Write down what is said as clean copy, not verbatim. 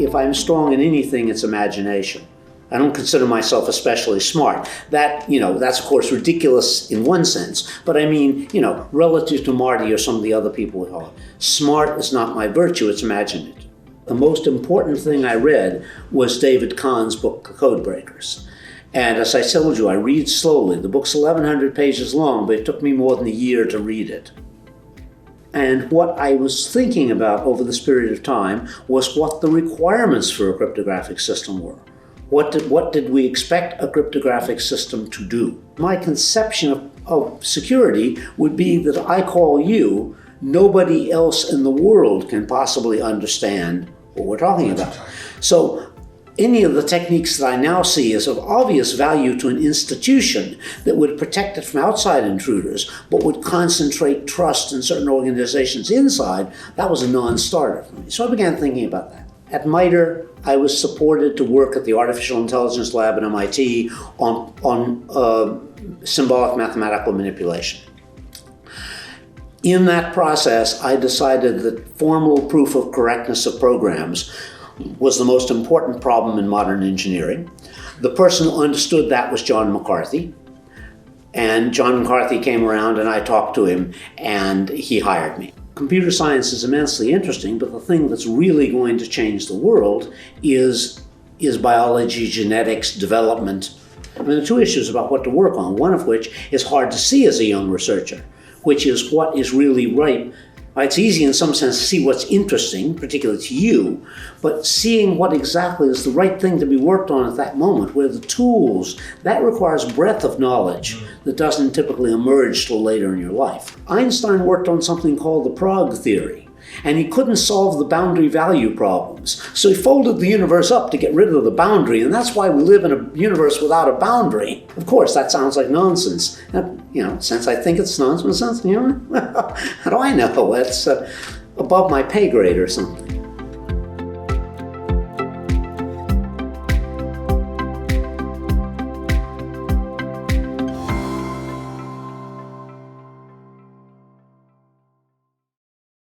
if I'm strong in anything, it's imagination. I don't consider myself especially smart. That's of course ridiculous in one sense, but I mean, relative to Marty or some of the other people we call it. Smart is not my virtue, it's imaginative. The most important thing I read was David Kahn's book, Code Breakers. And as I told you, I read slowly. The book's 1,100 pages long, but it took me more than a year to read it. And what I was thinking about over this period of time was what the requirements for a cryptographic system were. What did we expect a cryptographic system to do? My conception of security would be that I call you, nobody else in the world can possibly understand what we're talking about. So any of the techniques that I now see as of obvious value to an institution that would protect it from outside intruders, but would concentrate trust in certain organizations inside, that was a non-starter for me. So I began thinking about that. At MITRE, I was supported to work at the Artificial Intelligence Lab at MIT on symbolic mathematical manipulation. In that process, I decided that formal proof of correctness of programs was the most important problem in modern engineering. The person who understood that was John McCarthy. And John McCarthy came around and I talked to him and he hired me. Computer science is immensely interesting, but the thing that's really going to change the world is biology, genetics, development. I mean, there are two issues about what to work on, one of which is hard to see as a young researcher, which is what is really ripe. It's easy in some sense to see what's interesting, particularly to you, but seeing what exactly is the right thing to be worked on at that moment, where the tools, that requires breadth of knowledge that doesn't typically emerge till later in your life. Einstein worked on something called the Prague theory, and he couldn't solve the boundary value problems. So he folded the universe up to get rid of the boundary, and that's why we live in a universe without a boundary. Of course, that sounds like nonsense. Since I think it's nonsense, how do I know? It's above my pay grade or something.